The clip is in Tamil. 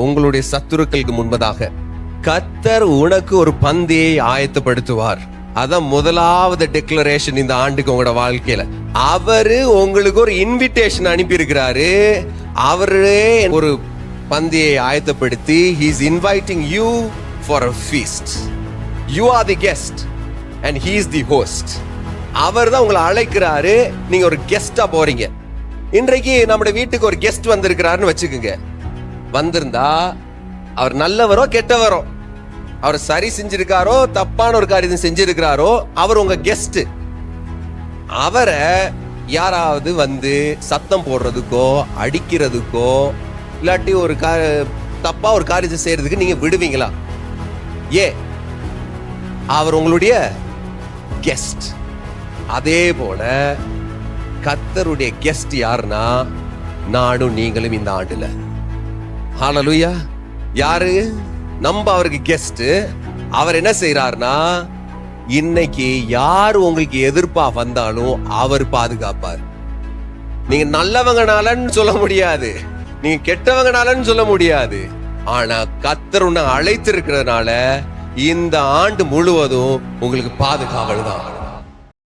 உங்களுடைய சத்துருக்களுக்கு முன்பதாக கர்த்தர் உனக்கு ஒரு பந்தியை ஆயத்தப்படுத்துவார். அதான் முதலாவது டிக்ளரேஷன் இந்த ஆண்டுக்கு உங்களோட வாழ்க்கையில. அவரு உங்களுக்கு ஒரு இன்விடேஷன் அனுப்பி இருக்கிறாரு. அவரே ஒரு பந்தியை ஆயத்தப்படுத்தி he is inviting you for a feast. You are the guest and he is the host. அவர் தான் உங்களை அழைக்கிறாரு, நீங்க ஒரு கெஸ்டா போறீங்க. இன்றைக்கு நம்ம வீட்டுக்கு ஒரு கெஸ்ட் வந்திருக்கிறாருன்னு வச்சுக்கோங்க. வந்திருந்தா அவர் நல்லவரோ கெட்டவரோ, அவர் சரி செஞ்சிருக்காரோ தப்பான ஒரு காரியம் செஞ்சிருக்கிறாரோ, அவர் உங்க கெஸ்ட். அவரை யாராவது வந்து சத்தம் போடுறதுக்கோ அடிக்கிறதுக்கோ இல்லாட்டி ஒரு தப்பா ஒரு காரியத்தை செய்யறதுக்கு நீங்க விடுவீங்களா? அவர் உங்களுடைய கெஸ்ட். அதே போல கர்த்தருடைய கெஸ்ட் யாருன்னா நானும் நீங்களும் இந்த ஆண்டுல. ஹல்லேலூயா. யாரு? நம்ம அவருக்கு கெஸ்ட். அவர் என்ன செய்யறாருன்னா, இன்னைக்கு யார் உங்களுக்கு எதிர்ப்பா வந்தாலும் அவர் பாதுகாப்பார். நீங்க நல்லவங்கனாலன்னு சொல்ல முடியாது, நீங்க கெட்டவங்கனாலன்னு சொல்ல முடியாது. ஆனா கர்த்தர் உன்னை அழைத்திருக்கிறதுனால இந்த ஆண்டு முழுவதும் உங்களுக்கு பாதுகாவல் தான்.